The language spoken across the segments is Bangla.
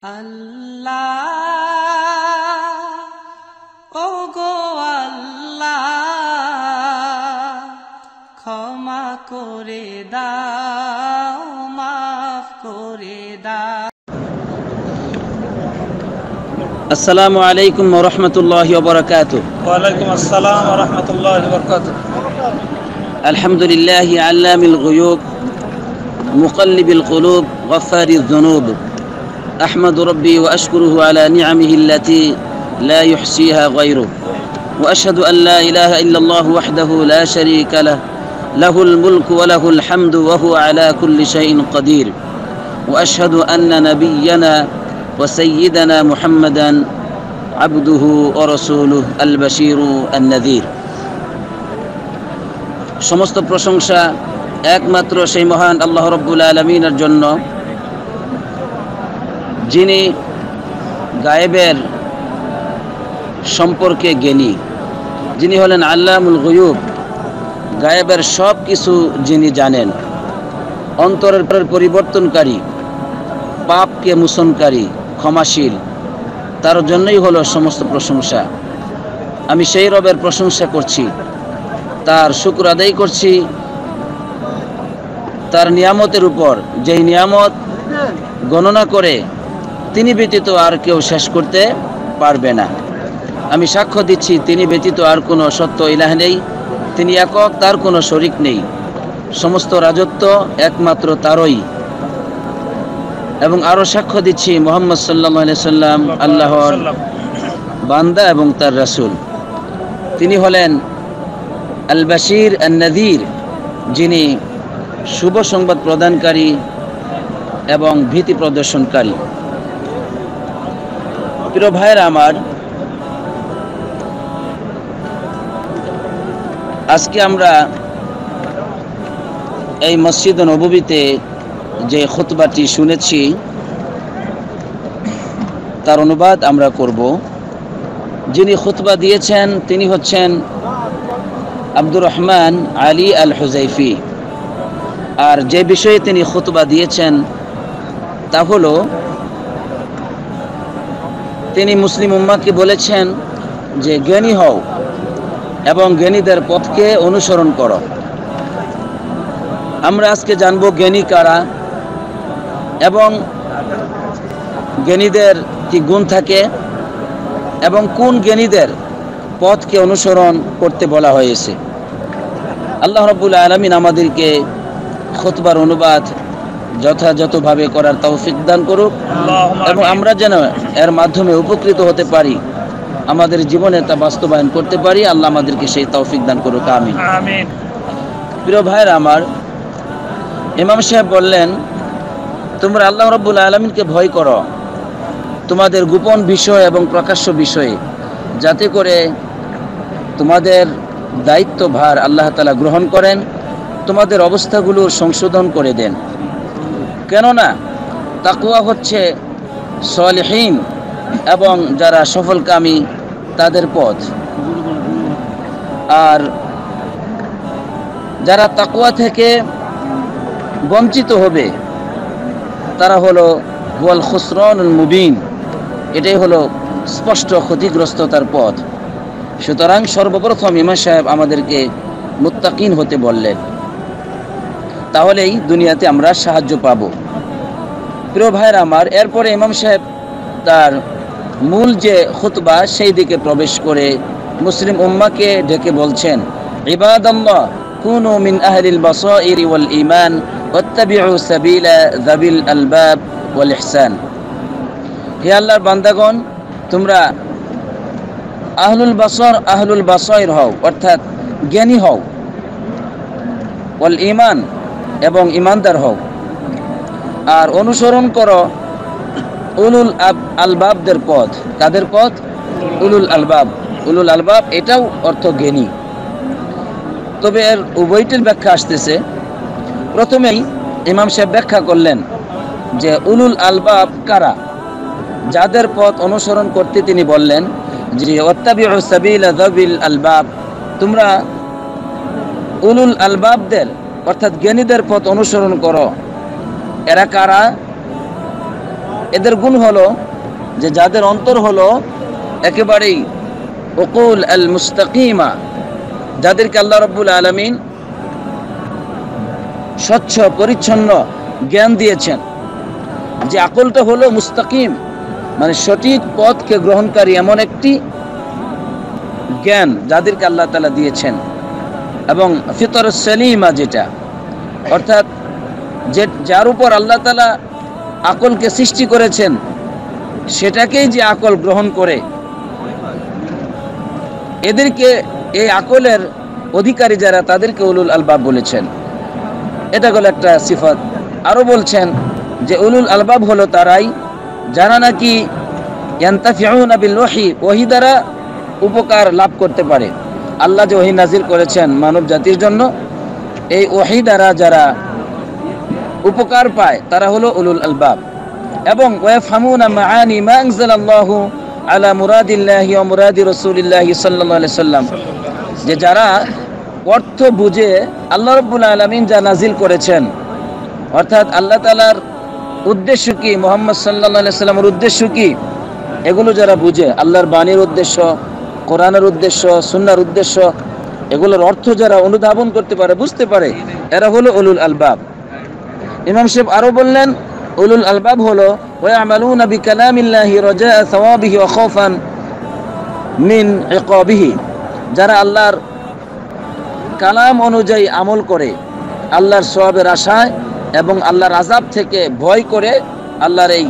আল্লাহ ও গো আল্লাহ ক্ষমা করে দাও মাফ করে দাও। আসসালামু আলাইকুম ওয়া রাহমাতুল্লাহি ওয়া বারাকাতুহু। ওয়ালাইকুম আসসালাম ওয়া রাহমাতুল্লাহি ওয়া বারাকাতুহু। আলহামদুলিল্লাহি আল্লামিল গুয়ুব মুকাল্লিবিল কুলুব গফফারিয যুনুব। আহমাদু রাব্বি ওয়া আশকুরুহু আলা নি'আমিহি আল্লাতী লা ইউহসীহা গায়রুহু ওয়া আশহাদু আন লা ইলাহা ইল্লাল্লাহু ওয়াহদাহু লা শারীকা লাহু লাহুল মুলকু ওয়া লাহুল হামদু ওয়া হুয়া আলা কুল্লি শাইইন কাদির ওয়া আশহাদু আন্না নাবিয়্যানা ওয়া সাইয়্যিদানা মুহাম্মাদান আবদুহু ওয়া রাসূলুহু আল বাশীরু আন নাযীর। সমস্ত প্রশংসা একমাত্র সেই মহান আল্লাহ রাব্বুল আলামিনের জন্য, যিনি গায়েবের সম্পর্কে জ্ঞানী, যিনি হলেন আল্লামুল গুয়ুব, গায়েবের সব কিছু যিনি জানেন, অন্তরের পরিবর্তনকারী, পাপকে মোচনকারী, ক্ষমাশীল। তার জন্যই হলো সমস্ত প্রশংসা। আমি সেই রবের প্রশংসা করছি, তার শুকর আদায় করছি তার নিয়ামতের উপর, যেই নিয়ামত গণনা করে তিনি ব্যতীত আর কেউ শেষ করতে পারবে না। আমি সাক্ষ্য দিচ্ছি তিনি ব্যতীত আর কোনো সত্য ইলাহ নেই, তিনি একক, তার কোনো শরিক নেই, সমস্ত রাজত্ব একমাত্র তারই। এবং আরও সাক্ষ্য দিচ্ছি মুহাম্মদ সাল্লাল্লাহু আলাইহি সাল্লাম আল্লাহর বান্দা এবং তার রাসূল। তিনি হলেন আল বাশীর আন নাযীর, যিনি শুভ সংবাদ প্রদানকারী এবং ভীতি প্রদর্শনকারী। প্রিয় ভাইয়েরা আমার, আজকে আমরা এই মসজিদ নববীতে যে খুতবাটি শুনেছি তার অনুবাদ আমরা করব। যিনি খুতবা দিয়েছেন তিনি হচ্ছেন আব্দুর রহমান আলী আল হুযাইফী। আর যে বিষয়ে তিনি খুতবা দিয়েছেন তা হলো, তিনি মুসলিম উম্মাহকে বলেছেন যে জ্ঞানী হও এবং জ্ঞানীদের পথকে অনুসরণ করো। আমরা আজকে জানব জ্ঞানী কারা এবং জ্ঞানীদের কি গুণ থাকে এবং কোন জ্ঞানীদের পথকে অনুসরণ করতে বলা হয়েছে। আল্লাহ রাব্বুল আলামিন আমাদেরকে খুতবার অনুবাদ যথাযথভাবে করার তৌফিক দান করুক এবং আমরা যেন এর মাধ্যমে উপকৃত হতে পারি, আমাদের জীবনে তা বাস্তবায়ন করতে পারি। আল্লাহ আমাদেরকে সেই তৌফিক দান করুক, আমিন আমিন। প্রিয় ভাইয়েরা আমার, ইমাম সাহেব বললেন, তোমরা আল্লাহ রাব্বুল আলামিনকে ভয় করো তোমাদের গোপন বিষয় এবং প্রকাশ্য বিষয়ে, যাতে করে তোমাদের দায়িত্বভার আল্লাহ তাআলা গ্রহণ করেন, তোমাদের অবস্থাগুলো সংশোধন করে দেন। কেননা তাকওয়া হচ্ছে সালিহিন এবং যারা সফলকামী তাদের পথ। আর যারা তাকওয়া থেকে বঞ্চিত হবে তারা হলো ওয়াল খুসরানুল মুবিন, এটাই হলো স্পষ্ট ক্ষতিগ্রস্ততার পথ। সুতরাং সর্বপ্রথম ইমাম সাহেব আমাদেরকে মুত্তাকিন হতে বললেন, তাহলেই দুনিয়াতে আমরা সাহায্য পাব। প্রিয় ভাইয়েরা আমার, এরপরে ইমাম সাহেব তার মূল যে খুতবা সেই দিকে প্রবেশ করে মুসলিম উম্মাহকে ডেকে বলছেন, ইবাদাল্লাহ কুনু মিন আহলিল বাসাইর ওয়াল ঈমান ওয়াত্তাবিউ সাবিলা যাবিল আলবাব ওয়াল ইহসান। হে আল্লাহর বান্দাগণ, তোমরা আহলুল বাসাইর হও, অর্থাৎ জ্ঞানী হও, ওয়াল ঈমান এবং ঈমানদার হও, আর অনুসরণ করো উলুল আলবাবদের পথ। কাদের পথ? উলুল আলবাব। উলুল আলবাব এটাও অর্থ জ্ঞানী, তবে এর উভয়টির ব্যাখ্যা আসতেছে। প্রথমেই ইমাম সাহেব ব্যাখ্যা করলেন যে উলুল আলবাব কারা, যাদের পথ অনুসরণ করতে তিনি বললেন যে ওয়াত্তাবিউ সাবিলা যাবিল আলবাব, তোমরা উলুল আলবাবদের অর্থাৎ জ্ঞানীদের পথ অনুসরণ করো। এরা কারা? এদের গুণ হলো যে যাদের অন্তর হলো একেবারেই উকুল আল মুস্তাকিমা, যাদেরকে আল্লাহ রাব্বুল আলামিন স্বচ্ছ পরিচ্ছন্ন জ্ঞান দিয়েছেন, যে আকলটা হলো মুস্তাকিম, মানে সঠিক পথকে গ্রহণকারী এমন একটি জ্ঞান যাদেরকে আল্লাহ তাআলা দিয়েছেন। এবং ফিতরুস সালিমা, যেটা অর্থাৎ যে যার উপর আল্লাহ তাআলা আকলকে সৃষ্টি করেছেন সেটাকেই যে আকল গ্রহণ করে, এদেরকে এই আকলের অধিকারী যারা তাদেরকে উলুল আলবাব বলেছেন। এটা হলো একটা সিফাত। আরো বলছেন যে উলুল আলবাব হলো তারাই যারা নাকি ইয়ান্তাফিউনা বিল ওহী, ওহী দ্বারা উপকার লাভ করতে পারে। আল্লাহ যে ওহী নাজিল করেছেন মানব জাতির জন্য, এই ওহী দ্বারা যারা উপকার পায় তারা হলো উলুল আলবাব। এবং ওয়াফহামুনা মাআনি মা আনজালাল্লাহু আলা মুরাদিল্লাহি ওয়া মুরাদি রাসূলিল্লাহি সাল্লাল্লাহু আলাইহি সাল্লাম, যে যারা অর্থ বুঝে আল্লাহ রাব্বুল আলামিন যা নাজিল করেছেন, অর্থাৎ আল্লাহ তাআলার উদ্দেশ্য কি, মুহাম্মদ সাল্লাল্লাহু আলাইহি সাল্লামের উদ্দেশ্য কি, এগুলো যারা বুঝে, আল্লাহর বাণীর উদ্দেশ্য, কোরআনের উদ্দেশ্য, সুন্নাহর উদ্দেশ্য, এগুলোর অর্থ যারা অনুধাবন করতে পারে, বুঝতে পারে, এরা হলো উলুল আলবাব। ইমাম সাহেব আরো বললেন উলুল আলবাব হলো ওয়া'মালুনা বিকালামিল্লাহি রাজা'a সাওয়াবিহি ওয়া খাওফান মিন ইকাবিহি, যারা আল্লাহর কালাম অনুযায়ী আমল করে আল্লাহর সওয়াবের আশায় এবং আল্লাহর আযাব থেকে ভয় করে আল্লাহর এই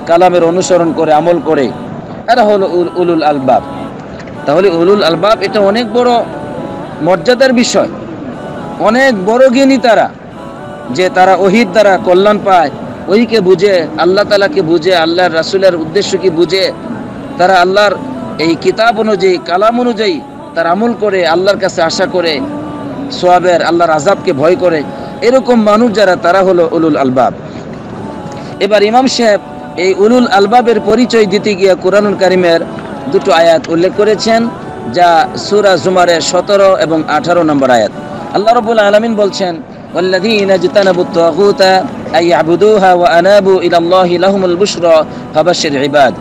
কালামের অনুসরণ করে আমল করে, এরা হলো উলুল আলবাব। তাহলে উলুল আলবাব এটা অনেক বড় মর্যাদার বিষয়, অনেক বড় জ্ঞানী তারা, যে তারা ওহীর দ্বারা কল্যাণ পায়, ওহীকে বুঝে, আল্লাহ তাআলাকে বুঝে, আল্লাহর রাসূলের উদ্দেশ্য কি বুঝে, তারা আল্লাহর এই কিতাব অনুযায়ী, কালাম অনুযায়ী তারা আমল করে আল্লাহর কাছে আশা করে, সওয়াবের, আল্লাহর আযাবকে ভয় করে, এরকম মানুষ যারা, তারা হলো উলুল আলবাব। এবার ইমাম সাহেব এই উলুল আলবাবের পরিচয় দিতে গিয়ে কুরআনুল কারীমের দুটো আয়াত উল্লেখ করেছেন, যা সূরা জুমারের 17 এবং 18 নম্বর আয়াত। আল্লাহ রাব্বুল আলামিন বলছেন ওয়াল্লাযীনা ইজতানাবুত তাগুতা আই ইয়াবুদুহা ওয়া আনাবু ইলাল্লাহি লাহুমুল বুশরা ফাবাশশির ইবাদ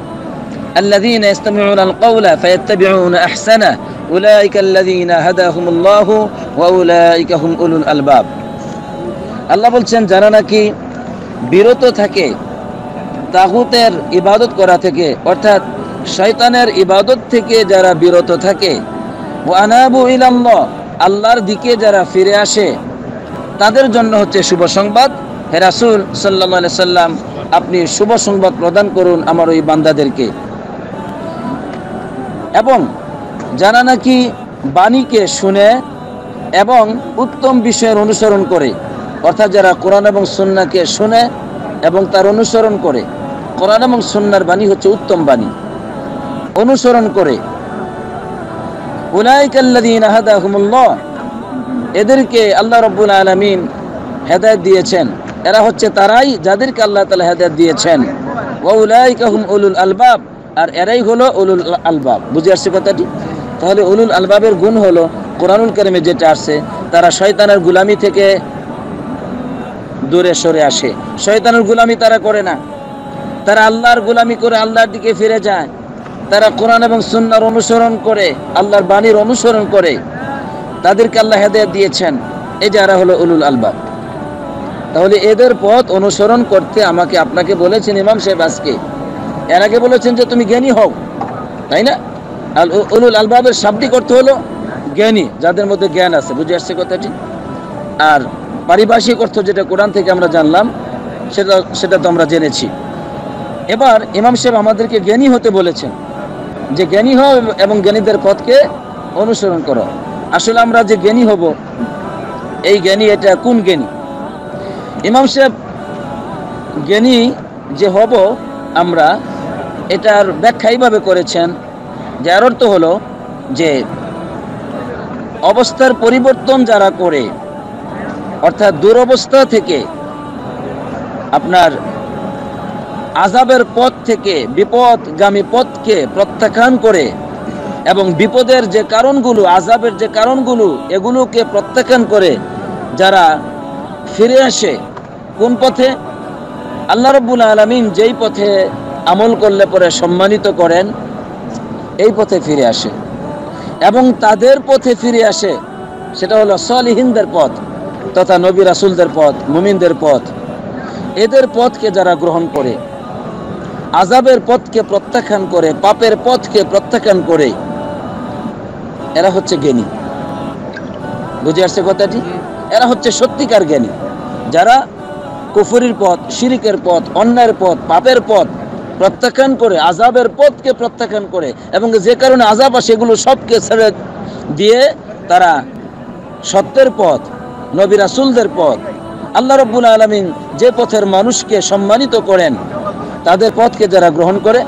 الذين يستمعون القول فيتبعون أحسنه أولئك الذين هداهم الله وأولئك هم أولو الألباب। আল্লাহ বলছেন যারা নাকি বিরত থাকে তাগুতের ইবাদত করা থেকে, অর্থাৎ শয়তানের ইবাদত থেকে যারা বিরত থাকে, ওয়া আনাবু ইলাল্লাহ, আল্লাহর দিকে যারা ফিরে আসে, তাদের জন্য হচ্ছে শুভ সংবাদ। হে রাসূল সাল্লাল্লাহু আলাইহি সাল্লাম, আপনি শুভ সংবাদ প্রদান করুন আমার ওই বান্দাদেরকে। এবং যারা নাকি বাণীকে শুনে এবং উত্তম বিষয়ের অনুসরণ করে, অর্থাৎ যারা কোরআন এবং সুন্নাহকে শুনে এবং তার অনুসরণ করে, কোরআন এবং সুন্নাহর বাণী হচ্ছে উত্তম বাণী, অনুসরণ করে, উলাইকাল্লাযীনা হাদাহুমুল্লাহ, এদেরকে আল্লাহ রাব্বুল আলামিন হেদায়েত দিয়েছেন। এরা হচ্ছে তারাই যাদেরকে আল্লাহ তাআলা হেদায়েত দিয়েছেন। ওয়া উলাইকা হুম উলুল আলবাব, আর এরাই হলো উলুল আলবাব। বুঝে আসছে কথাটি? তাহলে উলুল আলবাবের গুণ হলো কোরআনুল কারীমে যেটা আসছে, তারা শয়তানের গোলামি থেকে দূরে সরে আসে। শয়তানের গোলামি তারা করে না, তারা আল্লাহর গোলামি করে আল্লাহর দিকে ফিরে যায়। তারা কোরআন এবং সুন্নাহর অনুসরণ করে, আল্লাহর বাণীর অনুসরণ করে, তাদেরকে আল্লাহ হেদায়েত দিয়েছেন। এই যারা হলো উলুল আলবাব। তাহলে এদের পথ অনুসরণ করতে আমাকে আপনাকে বলেছেন ইমাম সাহেব আজকে। এর আগে বলেছেন যে তুমি জ্ঞানী হও, তাই না? আর উলুল আলবাবের শাব্দিক অর্থ হলো জ্ঞানী, যাদের মধ্যে জ্ঞান আছে। বুঝে আসছে কথাটি? আর পারিভাষিক অর্থ যেটা কোরআন থেকে আমরা জানলাম, সেটা তো আমরা জেনেছি। এবার ইমাম সাহেব আমাদেরকে জ্ঞানী হতে বলেছেন, যে জ্ঞানী হও এবং জ্ঞানীদের পথকে অনুসরণ করো। আসলে আমরা যে জ্ঞানী হব, এই জ্ঞানী এটা কোন জ্ঞানী? ইমাম সাহেব জ্ঞানী যে হব আমরা, এটার ব্যাখ্যা এইভাবে করেছেন, যার অর্থ হলো যে অবস্থার পরিবর্তন যারা করে, অর্থাৎ দুরবস্থা থেকে, আপনার আযাবের পথ থেকে বিপদগামী পথকে প্রত্যাখ্যান করে, এবং বিপদের যে কারণগুলো, আযাবের যে কারণগুলো, এগুলোকে প্রত্যাখ্যান করে যারা ফিরে আসে কোন পথে? আল্লাহ রাব্বুল আলামিন যেই পথে আমল করলে পরে সম্মানিত করেন এই পথে ফিরে আসে, এবং তাদের পথে ফিরে আসে সেটা হলো সালিহিনদের পথ তথা নবী রাসূলদের পথ, মুমিনদের পথ। এদের পথকে যারা গ্রহণ করে, আযাবের পথকে প্রত্যাখ্যান করে, পাপের পথকে প্রত্যাখ্যান করে, এরা হচ্ছে জ্ঞানী। বুঝে আসছে কথাটি? এরা হচ্ছে সত্যিকার জ্ঞানী, যারা কুফরির পথ, শিরিকের পথ, অন্যায়ের পথ, পাপের পথ প্রত্যাখ্যান করে, আযাবের পথকে প্রত্যাখ্যান করে, এবং যে কারণে আযাব আসে সেগুলো সবকে ছেড়ে দিয়ে তারা সত্যের পথ, নবী রাসূলদের পথ, আল্লাহ রাব্বুল আলামিন যে পথের মানুষকে সম্মানিত করেন তাদের পথকে যারা গ্রহণ করে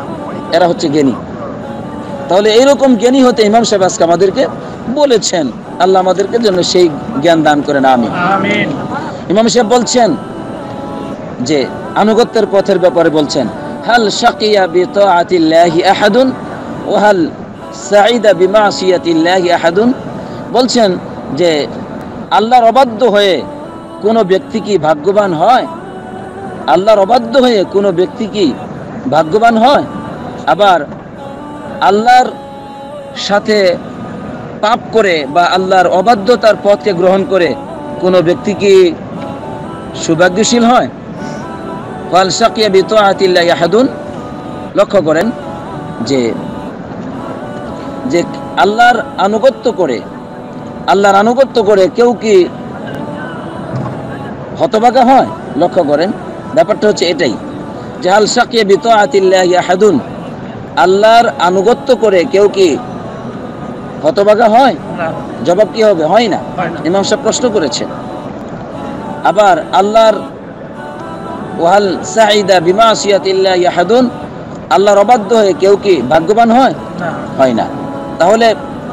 এরা হচ্ছে জ্ঞানী। তাহলে এইরকম জ্ঞানী হতে ইমাম সাহেব আজকে আমাদেরকে বলেছেন। আল্লাহ আমাদেরকে যেন সেই জ্ঞান দান করেন, আমিন। আমিন। ইমাম সাহেব বলছেন যে আনুগত্যের পথের ব্যাপারে বলছেন, হাল শাকিয়া বিতাআতিল্লাহি আহাদুন ওয়া হাল সাঈদা বিমাসিয়াতিল্লাহি আহাদুন। বলছেন যে আল্লাহর অবাধ্য হয়ে কোনো ব্যক্তি কি ভাগ্যবান হয়? আল্লাহর অবাধ্য হয়ে কোনো ব্যক্তি কি ভাগ্যবান হয়? আবার আল্লাহর সাথে পাপ করে বা আল্লাহর অবাধ্যতার পথকে গ্রহণ করে কোনো ব্যক্তি কি সৌভাগ্যশীল হয়? ফাল শাকিয়া বিতাআতিল্লাহি আহাদুন। লক্ষ্য করেন যে আল্লাহর আনুগত্য করে কেউ কি হতভাগা হয়? লক্ষ্য করেন ব্যাপারটা হচ্ছে এটাই যে হাল শাকিয়া বিতাআতিল্লাহি আহাদুন, আল্লাহর আনুগত্য করে কেউ কি হতভাগা হয়? জবাব কি হবে? হয় না। ইমাম সাহেব প্রশ্ন করেছেন। আবার আল্লাহর ওয়াল সাঈদা বিমাসিয়াতিল্লাহি আহাদুন, আল্লাহর অবাধ্য হয়ে কেউ কি ভাগ্যবান হয়? হয় না। তাহলে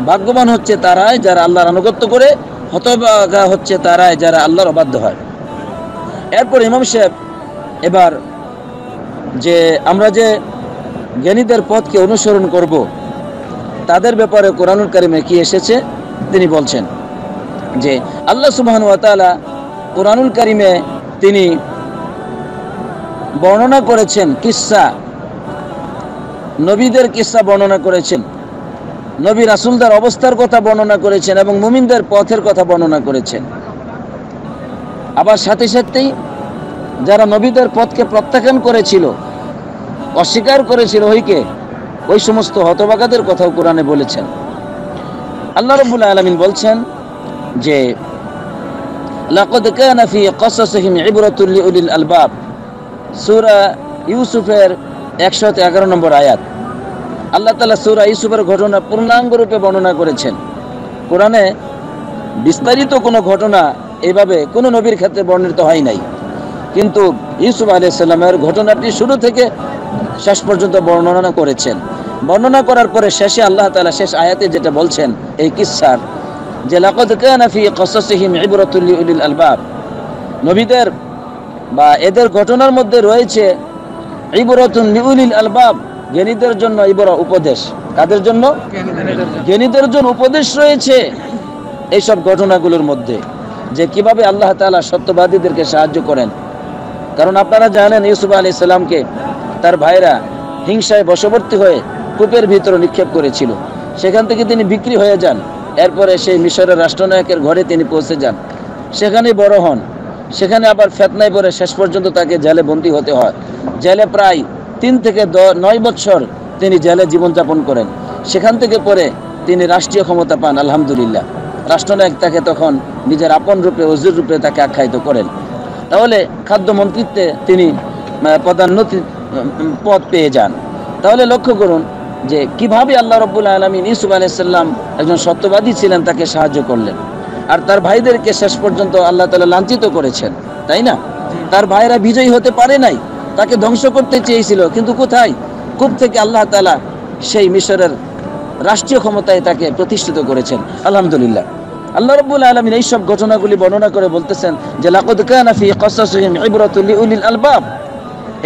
ভাগ্যবান হচ্ছে তারাই যারা আল্লাহর আনুগত্য করে, হতভাগা হচ্ছে তারাই যারা আল্লাহর অবাধ্য হয়। এরপর ইমাম সাহেব এবার যে আমরা যে জ্ঞানীদের পথকে অনুসরণ করব তাদের ব্যাপারে কোরআনুল কারিমে কি এসেছে তিনি বলছেন যে আল্লাহ সুবহানাহু ওয়া তাআলা কোরআনুল কারিমে তিনি বর্ণনা করেছেন কিসসা, নবীদের কিসসা বর্ণনা করেছেন, নবী রাসূলদের অবস্থার কথা বর্ণনা করেছেন এবং মুমিনদের পথের কথা বর্ণনা করেছেন। আবার সাথে সাথেই যারা নবীদের পথকে প্রত্যাখ্যান করেছিল, অস্বীকার করেছিল ওই সমস্ত হতভাগাদের কথাও কোরআনে বলেছেন। আল্লাহ রাব্বুল আলামিন বলছেন যে লাকাদ কানা ফি ক্বাসাসিহিম ইবরাতুল লিউলিল আলবাব, সূরা ইউসুফের 111 নম্বর আয়াত। আল্লাহ তাআলা সূরা ইউসুফের ঘটনা পূর্ণাঙ্গ রূপে বর্ণনা করেছেন। কোরআনে বিস্তারিত কোনো ঘটনা এভাবে কোনো নবীর ক্ষেত্রে বর্ণিত হয় নাই, কিন্তু ইউসুফ আলাইহিস সালামের ঘটনাটি শুরু থেকে শেষ পর্যন্ত বর্ণনা করেছেন। বর্ণনা করার পরে শেষে আল্লাহ তাআলা শেষ আয়াতে যেটা বলছেন এই কিসসার যে লাকাদ কানা ফি ক্বাসাসিহিম ইবরাতুল লিউলিল আলবাব, নবীদের বা এদের ঘটনার মধ্যে রয়েছে ইবরাতুন লিউলিল আলবাব, জ্ঞানীদের জন্য ইবরা উপদেশ। কাদের জন্য? জ্ঞানীদের জন্য উপদেশ রয়েছে এইসব ঘটনাগুলোর মধ্যে, যে কিভাবে আল্লাহ তাআলা সত্যবাদীদেরকে সাহায্য করেন। কারণ আপনারা জানেন ইউসুফ আলাইহিস সালামকে তার ভাইরা হিংসায় বশবর্তী হয়ে কূপের ভিতরে নিক্ষেপ করেছিল, সেখান থেকে তিনি বিক্রি হয়ে যান। এরপরে সেই মিশরের রাষ্ট্রনায়কের ঘরে তিনি পৌঁছে যান, সেখানে বড় হন, সেখানে আবার ফিতনায় পড়ে শেষ পর্যন্ত তাকে জেলে বন্দী হতে হয়। জেলে প্রায় 3 থেকে 9 বছর তিনি জেলে জীবনযাপন করেন। সেখান থেকে পরে তিনি রাষ্ট্রীয় ক্ষমতা পান, আলহামদুলিল্লাহ। রাষ্ট্রনায়ক তাকে তখন নিজের আপন রূপে, ওজির রূপে তাকে আখ্যায়িত করেন। তাহলে খাদ্যমন্ত্রীত্বে তিনি পদোন্নতি পদ পেয়ে যান। তাহলে লক্ষ্য করুন যে কিভাবে আল্লাহ রাব্বুল আলামিন ইউসুফ আলাইহিস সালাম একজন সত্যবাদী ছিলেন, তাকে সাহায্য করলেন। আর তার ভাইদেরকে শেষ পর্যন্ত আল্লাহ তাআলা লাঞ্ছিত করেছেন, তাই না? তার ভাইরা বিজয়ী হতে পারে নাই, তাকে ধ্বংস করতে চেয়েছিল, কিন্তু কোথায়? কূপ থেকে আল্লাহ তাআলা সেই মিশরের রাষ্ট্রীয় ক্ষমতায় তাকে প্রতিষ্ঠিত করেছেন, আলহামদুলিল্লাহ। আল্লাহ রাব্বুল আলামিন এই সব ঘটনাগুলি বর্ণনা করে বলতেছেন যে লাকাদ কানা ফি ক্বাসাসিহিম ইবরাতুল লিউলিল আলবাব,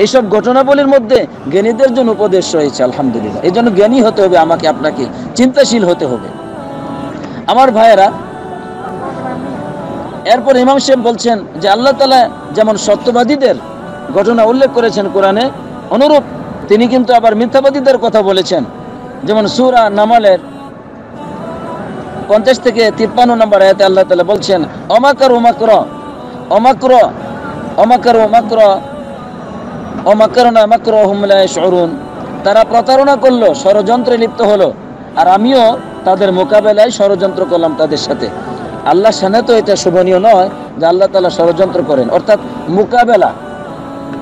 এইসব ঘটনাবলীর মধ্যে জ্ঞানীদের জন্য উপদেশ রয়েছে, আলহামদুলিল্লাহ। এই জন্য জ্ঞানী হতে হবে, আমাকে আপনাকে চিন্তাশীল হতে হবে, আমার ভাইয়েরা। এরপর ইমাম সাহেব বলছেন যে আল্লাহ তাআলা যেমন সত্যবাদীদের ঘটনা উল্লেখ করেছেন কোরআনে, অনুরূপ তিনি কিন্তু আবার মিথ্যাবাদীদের কথা বলেছেন। যেমন সূরা নামালের 50 থেকে 53 নম্বর আয়াতে আল্লাহ তাআলা বলছেন, অমাকারু মাকর অমাকর অমাকারু মাকর অমাকারনা মাকরহুম লা ইয়াশউরুন, তারা প্রতারণা করলো, ষড়যন্ত্রে লিপ্ত হলো, আর আমিও তাদের মোকাবেলায় ষড়যন্ত্র করলাম তাদের সাথে। আল্লাহর সামনে তো এটা শোভনীয় নয় যে আল্লাহ তাআলা ষড়যন্ত্র করেন, অর্থাৎ মোকাবেলা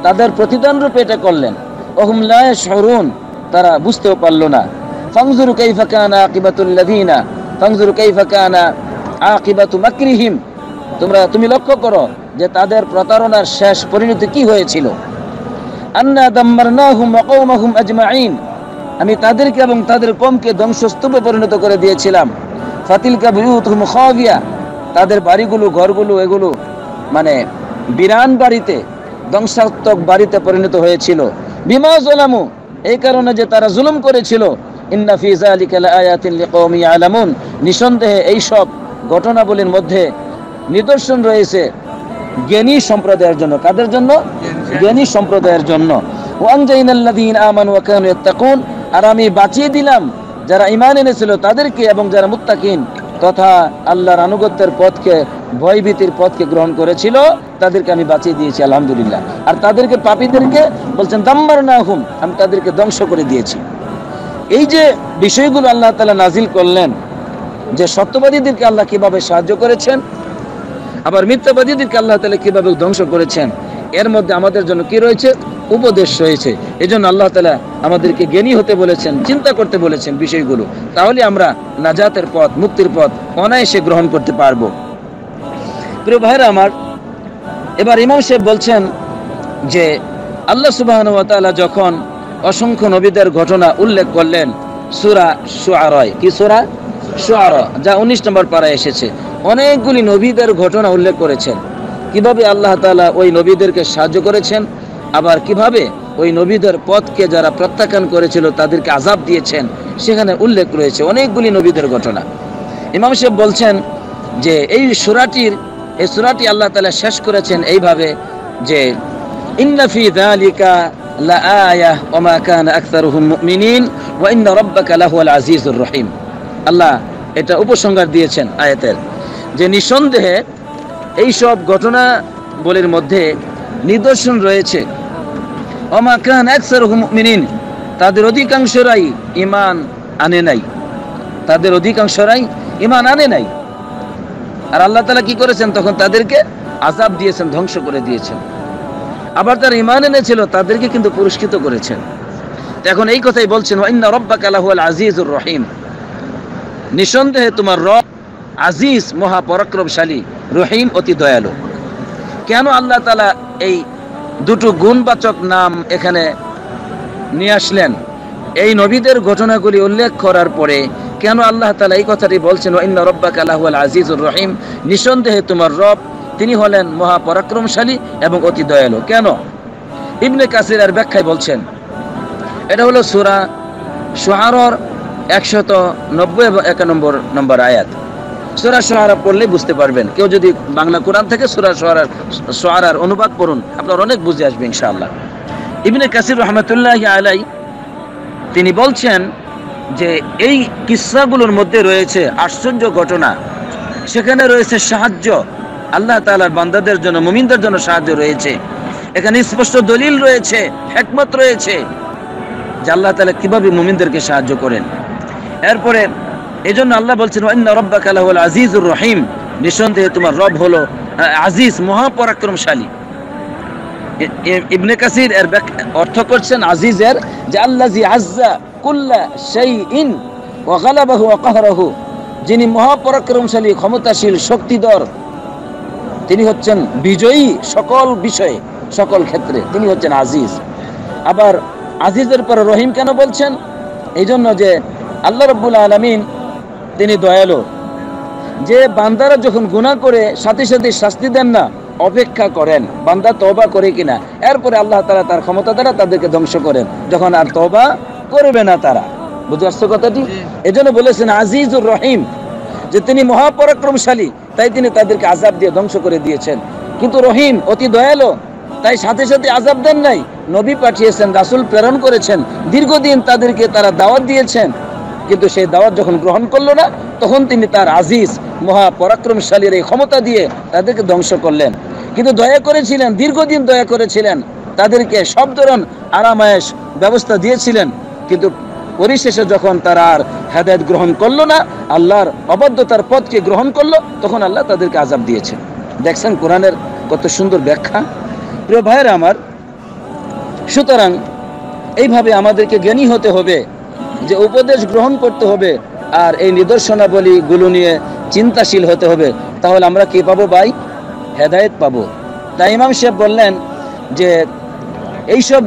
তাদের প্রতিদান রূপে এটা করলেন। ওহুম লা ইয়াশউরুন, তারা বুঝতেও পারলো না। ফানজুরু কাইফা কানা আকিবাতুল লাযিনা ফানজুরু কাইফা কানা আকিবাতু মাকরিহিম, তুমি লক্ষ্য করো যে তাদের প্রতারণার শেষ পরিণতি কি হয়েছিল। আন্না দাম্মারনাহুম ওয়া কওমাহুম আজমাইন, আমি তাদেরকে এবং তাদের কওমকে ধ্বংসস্তূপে পরিণত করে দিয়েছিলাম। ফাতিলকা বুয়ুতুহুম খাবিয়া, তাদের বাড়িগুলো, ঘরগুলো, এগুলো মানে বিরান বাড়িতে, ধ্বংসাত্মক বাড়িতে পরিণত হয়েছিল। বিমা যালামু, এই কারণে যে তারা জুলুম করেছিল। ইন্না ফি যালিকা লাআয়াতিন লিকওমি ইয়ালামুন, নিঃসন্দেহে এই সব ঘটনাবলীর মধ্যে নিদর্শন রয়েছে জ্ঞানী সম্প্রদায়ের জন্য। কাদের জন্য? জ্ঞানী সম্প্রদায়ের জন্য। ওয়ানজাইনাল্লাযীনা আমানু ওয়া কানু ইয়াত্তাকুন, আর আমি বাঁচিয়ে দিলাম যারা ঈমান এনেছিল তাদেরকে এবং যারা মুত্তাকিন তথা আল্লাহর আনুগত্যের পথকে, ভয়ভীতির পথকে গ্রহণ করেছিল, তাদেরকে আমি বাঁচিয়ে দিয়েছি আলহামদুলিল্লাহ। আর তাদেরকে, পাপীদেরকে বলছেন দাম্মারনাহুম, আমি তাদেরকে ধ্বংস করে দিয়েছি। এই যে বিষয়গুলো আল্লাহ তাআলা নাজিল করলেন, যে সত্যবাদীদেরকে আল্লাহ কিভাবে সাহায্য করেছেন, আবার মিথ্যাবাদীদেরকে আল্লাহ তাআলা কিভাবে ধ্বংস করেছেন, এর মধ্যে আমাদের জন্য কি রয়েছে? উপদেশ রয়েছে। এজন্য আল্লাহ তাআলা আমাদেরকে জ্ঞানী হতে বলেছেন, চিন্তা করতে বলেছেন বিষয়গুলো, তাহলে আমরা নাজাতের পথ, মুক্তির পথ অনায়াসে গ্রহণ করতে পারবো। প্রিয় ভাইরা আমার, এবার ইমাম সাহেব বলছেন যে আল্লাহ সুবহানাহু ওয়া তাআলা যখন অসংখ্য নবীদের ঘটনা উল্লেখ করলেন সূরা শুআরা, কি সূরা শুআরা, যা 19 নম্বর পারায় এসেছে, অনেকগুলি নবীদের ঘটনা উল্লেখ করেছেন, কিভাবে আল্লাহ তাআলা ওই নবীদেরকে সাহায্য করেছেন, আবার কিভাবে ওই নবীদের পথকে যারা প্রত্যাখ্যান করেছিল তাদেরকে আযাব দিয়েছেন, সেখানে উল্লেখ রয়েছে অনেকগুলি নবীদের ঘটনা। ইমাম সাহেব বলছেন যে এই সূরাটি আল্লাহ তাআলা শেষ করেছেন এইভাবে যে ইন্না ফি যালিকা লাআয়াহ ওয়া মা কানা আকসারুহুম মুমিনিন ওয়া ইন্না রাব্বাকা লাহুয়াল আজিজুর রহিম। আল্লাহ এটা উপসংহার দিয়েছেন আয়াতের, যে নিঃসন্দেহে এই সব ঘটনাবলীর মধ্যে নিদর্শন রয়েছে। ওয়া মা কানা আকসারুহুম মুমিনিন, তাদের অধিকাংশরাই ঈমান আনে নাই, তাদের অধিকাংশরাই ঈমান আনে নাই। আর আল্লাহ তাআলা কি করেছেন? তখন তাদেরকে আযাব দিয়েছেন, ধ্বংস করে দিয়েছেন। আবার তারা ঈমান এনেছিল, তাদেরকে কিন্তু পুরস্কৃত করেছেন। এখন এই কথাই বলছেন, ওয়া ইন্না রাব্বাকা লাহুয়াল আজিজুর রহিম, নিঃসন্দেহে তোমার রব আজিজ, মহাপরাক্রমশালী, রহিম, অতি দয়ালু। কেন আল্লাহ তাআলা এই দুটো গুণবাচক নাম এখানে নিয়ে আসলেন? এই নবীদের ঘটনাগুলি উল্লেখ করার পরে কেন আল্লাহ তাআলা এই কথাটি বলছেন, ওয়া ইন্না রাব্বাকা লাহুয়াল আজিজুর রহিম, নিঃসন্দেহে তোমার রব তিনি হলেন মহাপরাক্রমশালী এবং অতি দয়ালু? কেন? ইবনে কাসির এর ব্যাখ্যায় বলছেন, এটা হলো সূরা শুআরার 190 এবং 91 নম্বর আয়াত। সূরা শুআরা পড়লে বুঝতে পারবেন। কেউ যদি বাংলা কোরআন থেকে সূরা শুআরার অনুবাদ পড়ুন, আপনার অনেক বুঝে আসবে ইনশাআল্লাহ। ইবনে কাসির রাহমাতুল্লাহি আলাইহি তিনি বলছেন যে এই কিসসাগুলোর মধ্যে রয়েছে আশ্চর্য ঘটনা, সেখানে রয়েছে সাহায্য, আল্লাহ তাআলার বান্দাদের জন্য, মুমিনদের জন্য সাহায্য রয়েছে। এখানে স্পষ্ট দলিল রয়েছে, হিকমত রয়েছে যে আল্লাহ তাআলা কিভাবে মুমিনদেরকে সাহায্য করেন। এরপরে এজন্য আল্লাহ বলছেন, ওয়া ইন্না রাব্বাকা লাহুল আজিজুর রহিম, নিঃসন্দেহে তোমার রব হলো আজিজ, মহাপরাক্রমশালী। ইবনে কাসির এর অর্থ করছেন আজিজের যে আল্লাযী আযযা কুল্লা শাইইন ওয়া গালাবাহু ওয়া কাহরাহু, যিনি মহাপরাক্রমশালী, ক্ষমতাশীল, শক্তিধর, তিনি হচ্ছেন বিজয়ী সকল বিষয়ে, সকল ক্ষেত্রে তিনি হচ্ছেন আজিজ। আবার আজিজের পরে রহিম কেন বলছেন? এই জন্য যে আল্লাহ রাব্বুল আলামিন তিনি দয়ালু, যে বান্দারা যখন গুনাহ করে সাথে সাথে শাস্তি দেন না, অপেক্ষা করেন বান্দা তওবা করে কিনা, এরপরে আল্লাহ তাআলা তার ক্ষমতা দ্বারা তাদেরকে ধ্বংস করেন যখন আর তওবা করবে না তারা। বুঝতে পারছো কথাটি? এজন্য বলেছেন আজিজুর রহিম, যে তিনি মহাপরাক্রমশালী, তাই তিনি তাদেরকে আযাব দিয়ে ধ্বংস করে দিয়েছেন। কিন্তু রহিম, অতি দয়ালু, তাই সাথে সাথে আযাব দেন নাই, নবী পাঠিয়েছেন, রাসূল প্রেরণ করেছেন, দীর্ঘদিন তাদেরকে তারা দাওয়াত দিয়েছেন, কিন্তু সেই দাওয়াত যখন গ্রহণ করলো না, তখন তিনি তার আজিজ মহা পরাক্রমশালীর এই ক্ষমতা দিয়ে তাদেরকে ধ্বংস করলেন। কিন্তু দয়া করেছিলেন, দীর্ঘদিন দয়া করেছিলেন, তাদেরকে সব ধরনের আরামায়েশ ব্যবস্থা দিয়েছিলেন। কিন্তু পরিশেষে যখন তারা আর হেদায়েত গ্রহণ করলো না, আল্লাহর অবাধ্যতার পথকে গ্রহণ করলো, তখন আল্লাহ তাদেরকে আযাব দিয়েছেন। দেখছেন কোরআনের কত সুন্দর ব্যাখ্যা। প্রিয় ভাইয়েরা আমার, সুতরাং এইভাবে আমাদেরকে জ্ঞানী হতে হবে, যে উপদেশ গ্রহণ করতে হবে, আর এই নিদর্শনাবলীগুলো নিয়ে চিন্তাশীল হতে হবে। তাহলে আমরা কি পাবো ভাই? হেদায়েত পাবো। তাই ইমাম সাহেব বললেন যে এইসব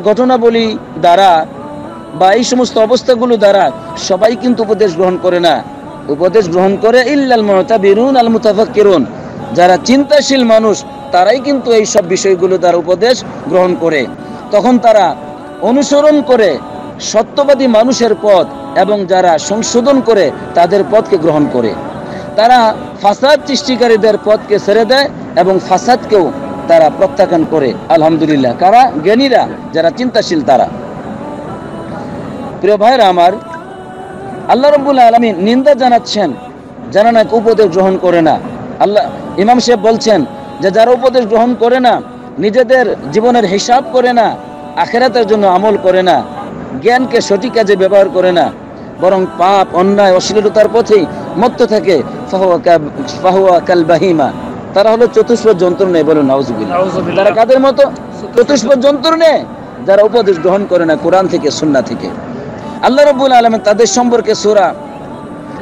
ঘটনাবলী দ্বারা বা এই সমস্ত অবস্থাগুলো দ্বারা সবাই কিন্তু উপদেশ গ্রহণ করে না। উপদেশ গ্রহণ করে ইল্লাল মুতাবিরুন আল মুতাফাক্কিরুন, যারা চিন্তাশীল মানুষ তারাই কিন্তু এই সব বিষয়গুলো দ্বারা উপদেশ গ্রহণ করে। তখন তারা অনুসরণ করে সত্যবাদী মানুষের পথ, এবং যারা সংশোধন করে তাদের পথকে গ্রহণ করে। তারা ফাসাদ সৃষ্টিকারীদের পথকে ছেড়ে দেয় এবং ফাসাদকেও তারা প্রত্যাখ্যান করে। আলহামদুলিল্লাহ, কারা? জ্ঞানীরা, যারা চিন্তাশীল তারা। প্রিয় ভাইরা আমার, আল্লাহ রাব্বুল আলামিন নিন্দা জানাচ্ছেন যারা নাকি উপদেশ গ্রহণ করে না। আল্লাহ ইমাম সাহেব বলছেন যে যারা উপদেশ গ্রহণ করে না, নিজেদের জীবনের হিসাব করে না, আখিরাতের জন্য আমল করে না, জ্ঞানকে সঠিক কাজে ব্যবহার করে না, বরং পাপ, অন্যায়, অশ্লীলতার পথেই মত্ত থাকে, ফাহুয়া কাল বাহিমা, তারা হলো চতুষ্পদ জন্তু নেই। বলুন নাউজুবিল্লাহ। তারা কাদের মতো? চতুষ্পদ জন্তু নেই, যারা উপদেশ গ্রহণ করে না কোরআন থেকে, সুন্নাহ থেকে। আল্লাহ রাব্বুল আলামিন তাদের সম্পর্কে সূরা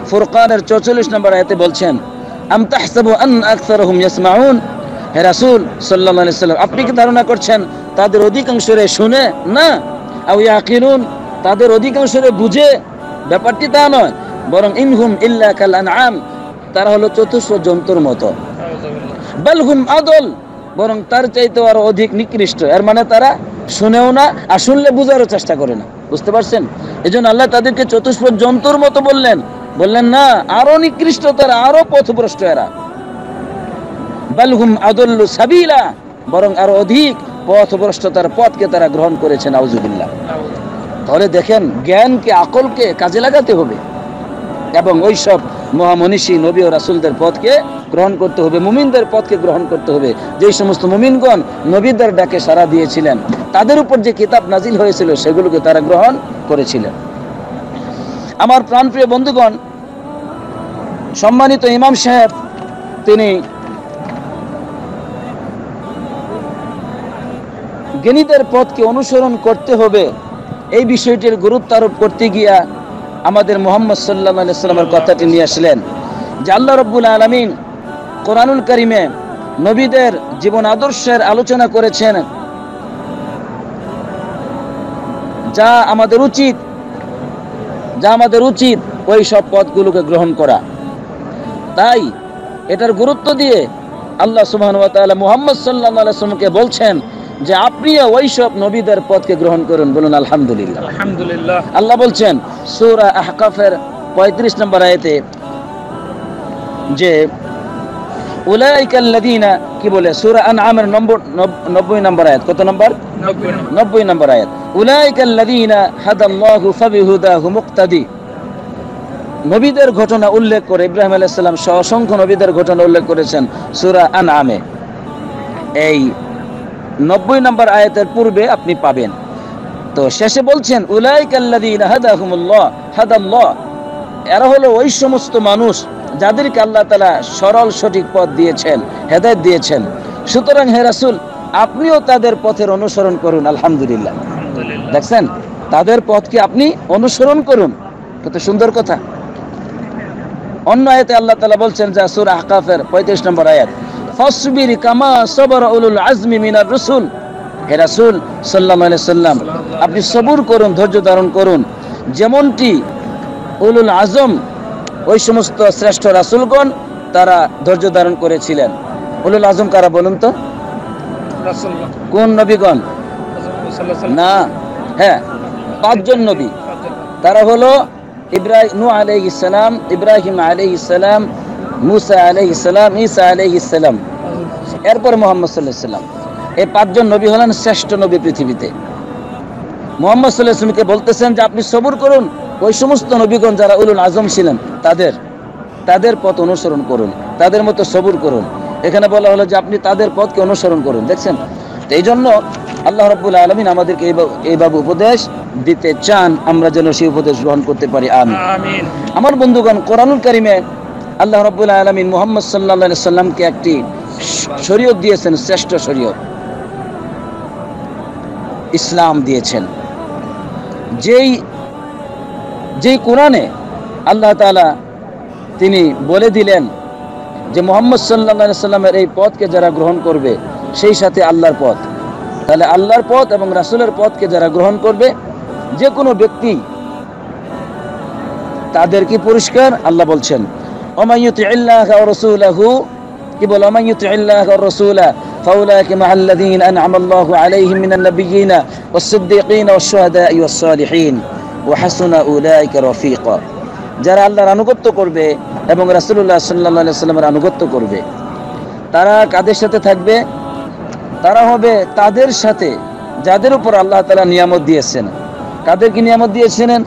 ফুরকানের 44 নম্বর আয়াতে বলছেন, আম তাহসাবু আন আকসারহুম ইয়াসমাউন, হে রাসূল সাল্লাল্লাহু আলাইহি সাল্লাম, আপনি কি ধারণা করছেন তাদের অধিকাংশরে শুনে না? আও ইয়াকিলুন, তাদের অধিকাংশরে বুঝে? ব্যাপারটি তা নয়, বরং ইনহুম ইল্লা কাল আনআম, তারা হলো চতুষ্পদ জন্তুর মতো। বাল হুম আদল, বরং তার চাইতে আরো অধিক নিকৃষ্ট। এর মানে তারা শুনেও না, আর শুনলে বুঝারও চেষ্টা করে না। বুঝতে পারছেন? এজন্য আল্লাহ তাদেরকে চতুষ্পদ জন্তুর মতো বললেন না, আরো নিকৃষ্ট তারা, আরো পথভ্রষ্ট এরা। বাল হুম আদল্লু সাবিলা, বরং আরো অধিক পথভ্রষ্টতার পথকে তারা গ্রহণ করেছে। নাউজুবিল্লাহ। তাহলে দেখেন, জ্ঞানকে, আকলকে কাজে লাগাতে হবে, এবং ওই সব মহামনীষী নবী ও রাসূলদের পথকে গ্রহণ করতে হবে, মুমিনদের পথকে গ্রহণ করতে হবে। যেই সমস্ত মুমিনগণ নবীদের ডাকে সাড়া দিয়েছিলেন, তাদের উপর যে কিতাব নাজিল হয়েছিল সেগুলোকে তারা গ্রহণ করেছিলেন। আমার প্রাণপ্রিয় বন্ধুগণ, সম্মানিত ইমাম সাহেব তিনি জ্ঞানীদের পথকে অনুসরণ করতে হবে এই বিষয়টির গুরুত্ব আরোপ করতে গিয়া আমাদের মুহাম্মদ সাল্লাল্লাহু আলাইহি সাল্লামের কথাটি নিয়ে আসলেন, যে আল্লাহ রাব্বুল আলামিন কোরআনুল কারীমে নবীদের জীবন আদর্শের আলোচনা করেছেন, যা আমাদের উচিত ওই সব পথগুলোকে গ্রহণ করা। তাই এটার গুরুত্ব দিয়ে আল্লাহ সুবহানাহু ওয়া তাআলা মুহাম্মদ সাল্লাল্লাহু আলাইহি ওয়াসাল্লামকে বলছেন যে আপনিও ওই সব নবীদের পথকে গ্রহণ করুন। বলুন আলহামদুলিল্লাহ। আলহামদুলিল্লাহ। আল্লাহ বলছেন সূরা আহকাফের 35 নম্বর আয়াতে যে উলাইকাল্লাযীনা, কি বলে? সূরা আনআমের 90 নম্বর আয়াত। কত নম্বর? 90 নম্বর আয়াত। উলাইকাল্লাযীনা হাদাল্লাহু ফাবিহুদাহু মুক্তাদি, নবীদের ঘটনা উল্লেখ করে ইব্রাহিম আলাইহিস সালাম সহ অসংখ্য নবীদের ঘটনা উল্লেখ করেছেন সূরা আনআমে। এই 90 নম্বর আয়াতের পূর্বে আপনি পাবেন। তো শেষে বলছেন উলাইকাল্লাযীনা হাদাল্লাহ, এরা হলো ওই সমস্ত মানুষ যাদেরকে আল্লাহ তাআলা সরল সঠিক পথ দিয়েছেন, হেদায়েত দিয়েছেন। সুতরাং হে রাসূল, আপনিও তাদের পথের অনুসরণ করুন। আলহামদুলিল্লাহ। দেখছেন, তাদের পথকে আপনি অনুসরণ করুন, কত সুন্দর কথা। অন্য আয়াতে আল্লাহ তাআলা বলছেন, যা সূরা আহকাফের 35 নম্বর আয়াত, ফাসবির কামা সাবারা উলুল আজমি মিনার রাসূল, হে রাসূল সাল্লাল্লাহু আলাইহি সাল্লাম, আপনি সবুর করুন, ধৈর্য ধারণ করুন, যেমনটি উলুল আজম, ওই সমস্ত শ্রেষ্ঠ রাসূলগণ তারা ধৈর্য ধারণ করেছিলেন। উলুল আজম কারা বলুন তো? কোন নবীগণ? না, হ্যাঁ, 5 জন নবী। তারা হলো নূহ আলাইহিস সালাম, ইব্রাহিম আলাইহিস সালাম, মুসা আলাইহিস সালাম, ঈসা আলাইহিস সালাম, এরপর মুহাম্মদ সাল্লাল্লাহু আলাইহি সাল্লাম। এই 5 জন নবী হলেন শ্রেষ্ঠ নবী পৃথিবীতে। মুহাম্মদ সাল্লাল্লাহু আলাইহি ওয়াসাল্লামকে বলতেছেন যে আপনি সবর করুন, ওই সমস্ত নবীগণ যারা উলুল আজম ছিলেন তাদের পথ অনুসরণ করুন, তাদের মতো সবর করুন। এখানে বলা হলো যে আপনি তাদের পথকে অনুসরণ করুন। দেখছেন, তো এই জন্য আল্লাহ রাব্বুল আলামিন আমাদেরকে এইভাবে উপদেশ দিতে চান, আমরা যেন সেই উপদেশ গ্রহণ করতে পারি। আমিন। আমার বন্ধুগণ, কোরআনুল কারীমে আল্লাহ রাব্বুল আলামিন মুহাম্মদ সাল্লাল্লাহু আলাইহি সাল্লামকে একটি শরীয়ত দিয়েছেন, শ্রেষ্ঠ শরীয়ত ইসলাম দিয়েছেন। যেই কোরআনে আল্লাহ তাআলা তিনি বলে দিলেন যে মুহাম্মদ সাল্লাল্লাহু আলাইহি সাল্লামের এই পথকে যারা গ্রহণ করবে সেই সাথে আল্লাহর পথ, তাহলে আল্লাহর পথ এবং রাসূলের পথকে যারা গ্রহণ করবে যে কোনো ব্যক্তি তাদের কি পুরস্কার? আল্লাহ বলছেন ওমাইয়ুতিল্লাহ ওয়া রাসূলাহু, কি বলে ওমাইয়ুতিল্লাহ ওয়া রাসূলা ফাউলাইকা মাআল্লাযীনা আন'আমাল্লাহু আলাইহিম মিনান নাবিয়্যিনা ওয়াস-সিদ্দীকিনা ওয়াশ-শুহাদা'i ওয়াস-সালিহিন ওয়া হাসুনা উলাইকা রাফীকা। যারা আল্লাহর আনুগত্য করবে এবং রাসূলুল্লাহ সাল্লাল্লাহু আলাইহি ওয়াসাল্লামের আনুগত্য করবে, তারা কাদের সাথে থাকবে? তারা হবে তাদের সাথে যাদের উপর আল্লাহ তাআলা নিয়ামত দিয়েছেন। কাদেরকে নিয়ামত দিয়েছিলেন?